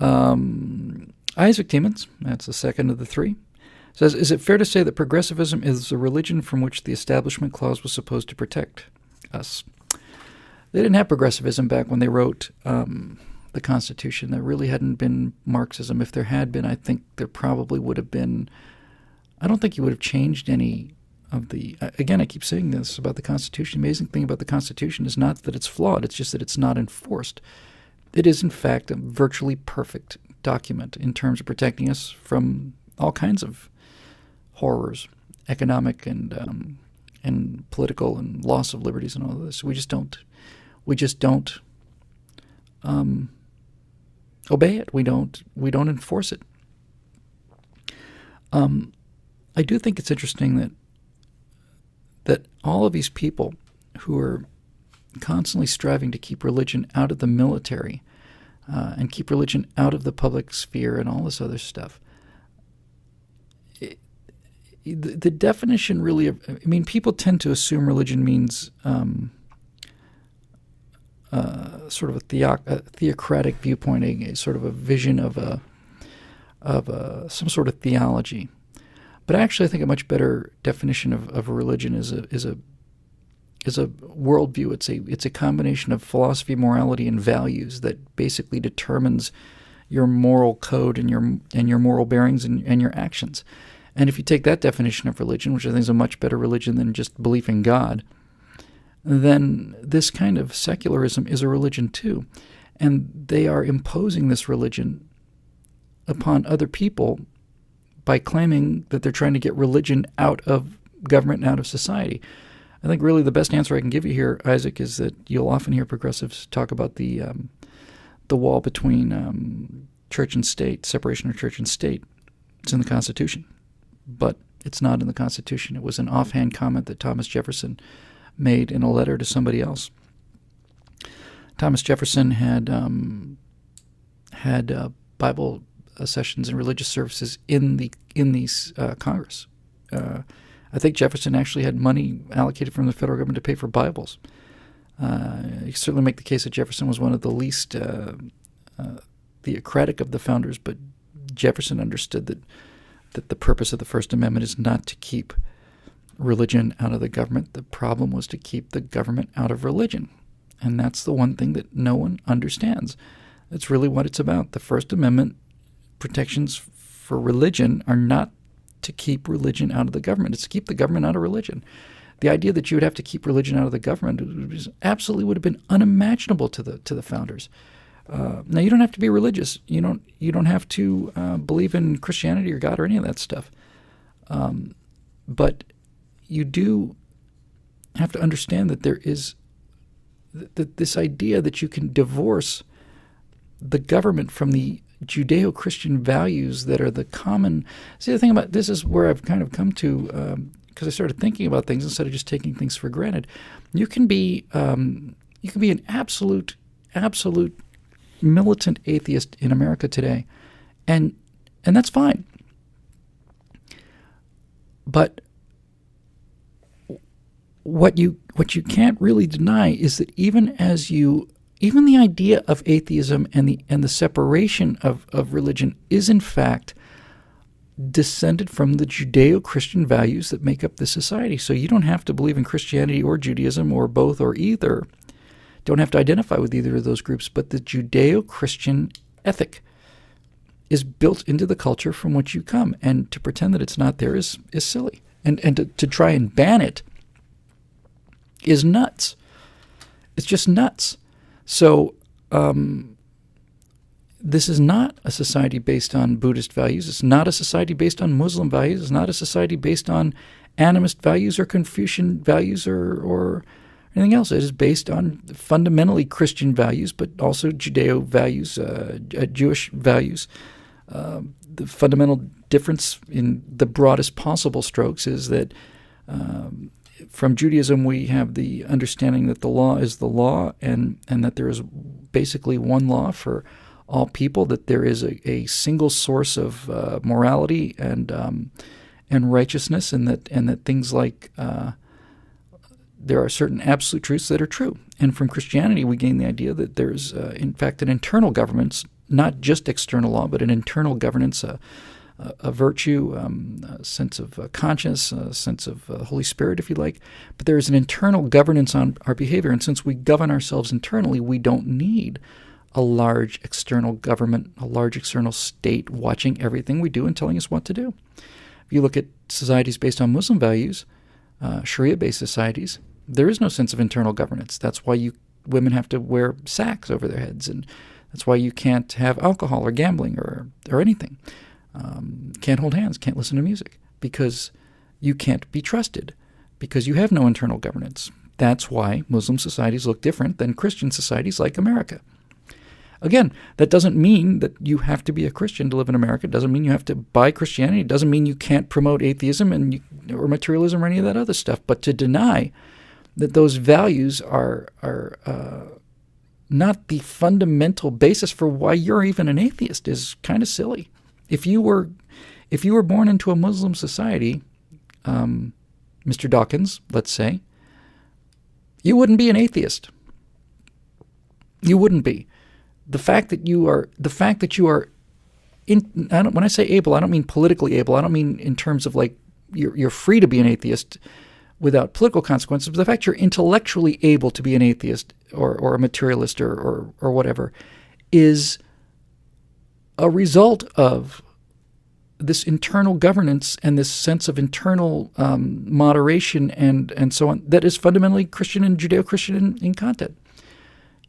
Isaac Tiemens, that's the second of the three, says, is it fair to say that progressivism is a religion from which the Establishment Clause was supposed to protect us? They didn't have progressivism back when they wrote the Constitution. There really hadn't been Marxism. If there had been, I think there probably would have been. I don't think you would have changed any of the. Again, I keep saying this about the Constitution. The amazing thing about the Constitution is not that it's flawed, it's just that it's not enforced. It is, in fact, a virtually perfect document in terms of protecting us from all kinds of horrors, economic and political and loss of liberties and all of this. We just don't obey it. We don't enforce it. I do think it's interesting that all of these people who are constantly striving to keep religion out of the military and keep religion out of the public sphere and all this other stuff, the definition really of, I mean, people tend to assume religion means sort of a theocratic viewpoint, a sort of a vision of some sort of theology. But actually, I think a much better definition of a religion is a worldview. It's a combination of philosophy, morality, and values that basically determines your moral code and your moral bearings and your actions. And if you take that definition of religion, which I think is a much better religion than just belief in God, then this kind of secularism is a religion too. And they are imposing this religion upon other people by claiming that they're trying to get religion out of government and out of society. I think really the best answer I can give you here, Isaac, is that you'll often hear progressives talk about the wall between church and state, separation of church and state. It's in the Constitution, but it's not in the Constitution. It was an offhand comment that Thomas Jefferson made in a letter to somebody else. Thomas Jefferson had Bible sessions and religious services in these Congress. I think Jefferson actually had money allocated from the federal government to pay for Bibles. You can certainly make the case that Jefferson was one of the least theocratic of the founders, but Jefferson understood that the purpose of the First Amendment is not to keep religion out of the government. The problem was to keep the government out of religion. And that's the one thing that no one understands. That's really what it's about. The First Amendment protections for religion are not to keep religion out of the government. It's to keep the government out of religion. The idea that you would have to keep religion out of the government absolutely would have been unimaginable to the founders. Now, you don't have to be religious. You don't have to believe in Christianity or God or any of that stuff. But you do have to understand that there is this idea that you can divorce the government from the Judeo-Christian values that are the common. See, the thing about this is where I've kind of come to, because I started thinking about things instead of just taking things for granted. You can be an absolute militant atheist in America today, and that's fine. But what you can't really deny is that even the idea of atheism and the separation of religion is in fact descended from the Judeo-Christian values that make up this society. So you don't have to believe in Christianity or Judaism or both or either. Don't have to identify with either of those groups, but the Judeo-Christian ethic is built into the culture from which you come, and to pretend that it's not there is silly. And to try and ban it is nuts. It's just nuts. So this is not a society based on Buddhist values. It's not a society based on Muslim values. It's not a society based on animist values or Confucian values or anything else. It is based on fundamentally Christian values, but also Judeo values, Jewish values. The fundamental difference in the broadest possible strokes is that from Judaism we have the understanding that the law is the law, and that there is basically one law for all people, that there is a single source of morality and righteousness, and that things like there are certain absolute truths that are true. And from Christianity we gain the idea that there's in fact an internal government not just external law, but an internal governance, a virtue, a sense of conscience, a sense of Holy Spirit, if you like. But there is an internal governance on our behavior. And since we govern ourselves internally, we don't need a large external government, a large external state watching everything we do and telling us what to do. If you look at societies based on Muslim values, Sharia-based societies, there is no sense of internal governance. That's why women have to wear sacks over their heads, and that's why you can't have alcohol or gambling or anything. Can't hold hands, can't listen to music, because you can't be trusted, because you have no internal governance. That's why Muslim societies look different than Christian societies like America. Again, that doesn't mean that you have to be a Christian to live in America. It doesn't mean you have to buy Christianity. It doesn't mean you can't promote atheism or materialism or any of that other stuff. But to deny that those values are not the fundamental basis for why you're even an atheist is kind of silly. If you were born into a Muslim society, Mr. Dawkins, let's say, you wouldn't be an atheist. You wouldn't be. The fact that you are when I say able, I don't mean politically able. I don't mean in terms of like you're free to be an atheist without political consequences. But the fact you're intellectually able to be an atheist or a materialist or whatever is a result of this internal governance and this sense of internal moderation and so on that is fundamentally Christian and Judeo-Christian in content.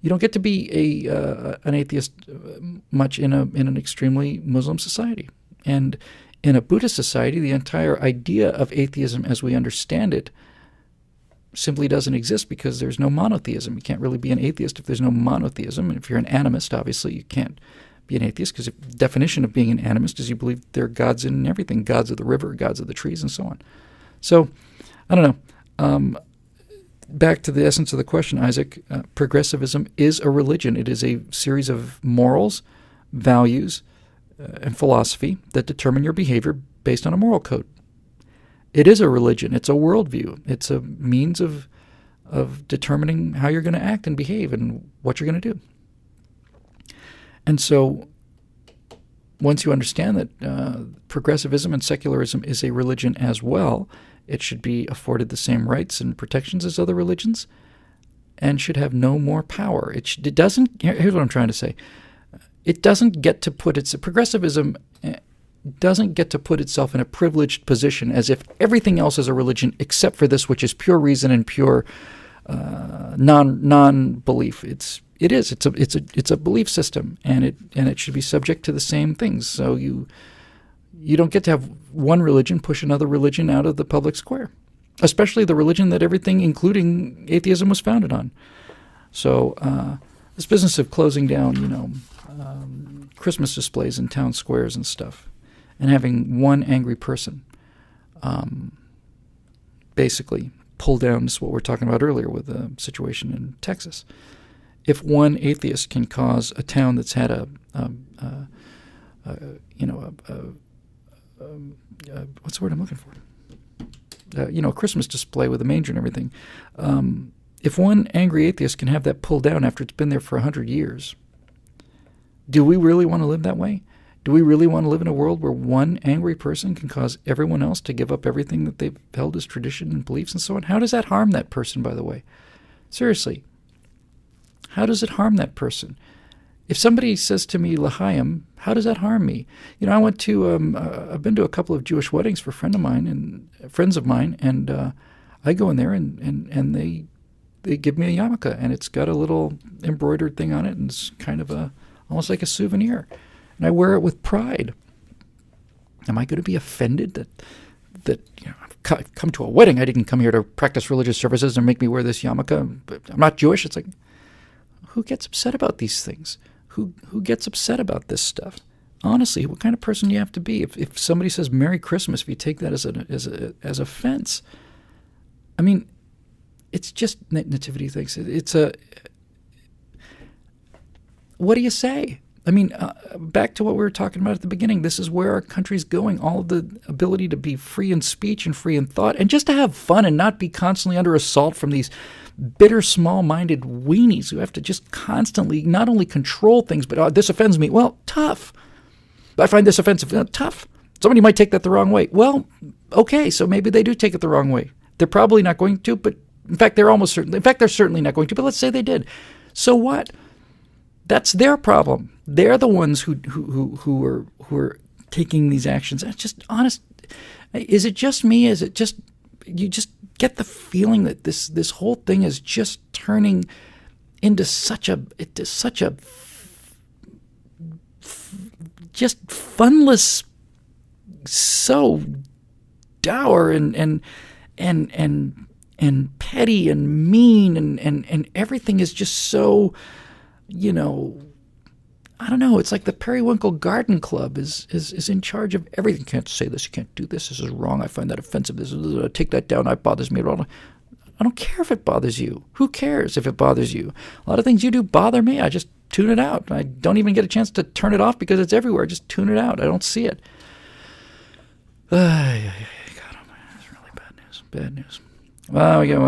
You don't get to be an atheist much in an extremely Muslim society. And in a Buddhist society, the entire idea of atheism as we understand it simply doesn't exist because there's no monotheism. You can't really be an atheist if there's no monotheism. And if you're an animist, obviously you can't be an atheist because the definition of being an animist is you believe there are gods in everything, gods of the river, gods of the trees, and so on. So, I don't know. Back to the essence of the question, Isaac, progressivism is a religion. It is a series of morals, values, and philosophy that determine your behavior based on a moral code. It is a religion. It's a worldview. It's a means of determining how you're going to act and behave and what you're going to do. And so once you understand that progressivism and secularism is a religion as well, it should be afforded the same rights and protections as other religions and should have no more power. It doesn't, here's what I'm trying to say. It doesn't get to put progressivism doesn't get to put itself in a privileged position as if everything else is a religion except for this, which is pure reason and pure non-belief. It's a belief system, and it should be subject to the same things. So you don't get to have one religion push another religion out of the public square, especially the religion that everything, including atheism, was founded on. So this business of closing down, Christmas displays in town squares and stuff, and having one angry person basically pull down, this is what we were talking about earlier with the situation in Texas. If one atheist can cause a town that's had what's the word I'm looking for? A Christmas display with a manger and everything. If one angry atheist can have that pulled down after it's been there for 100 years, do we really want to live that way? Do we really want to live in a world where one angry person can cause everyone else to give up everything that they've held as tradition and beliefs and so on? How does that harm that person, by the way? Seriously. How does it harm that person? If somebody says to me, L'chaim, how does that harm me? I've been to a couple of Jewish weddings for friends of mine, and I go in there and they give me a yarmulke, and it's got a little embroidered thing on it, and it's kind of almost like a souvenir. And I wear it with pride. Am I going to be offended that I've come to a wedding? I didn't come here to practice religious services and make me wear this yarmulke. I'm not Jewish. It's like, who gets upset about these things? Who gets upset about this stuff? Honestly, what kind of person do you have to be? If somebody says Merry Christmas, if you take that as offense, I mean, it's just nativity things. What do you say? I mean, back to what we were talking about at the beginning. This is where our country's going. All of the ability to be free in speech and free in thought, and just to have fun and not be constantly under assault from these bitter, small-minded weenies who have to just constantly not only control things, but this offends me. Well, tough. I find this offensive. Tough. Somebody might take that the wrong way. Well, okay, so maybe they do take it the wrong way. They're probably not going to, but in fact, they're certainly not going to, but let's say they did. So what? That's their problem. They're the ones who are taking these actions. It's just honest. Is it just me? Is it just you just get the feeling that this whole thing is just turning into such a just funless, so dour and petty and mean and everything is just so, I don't know. It's like the Periwinkle Garden Club is in charge of everything. You can't say this. You can't do this. This is wrong. I find that offensive. Take that down. That bothers me. I don't care if it bothers you. Who cares if it bothers you? A lot of things you do bother me. I just tune it out. I don't even get a chance to turn it off because it's everywhere. I just tune it out. I don't see it. God, it's really bad news. Bad news. Well, we got one.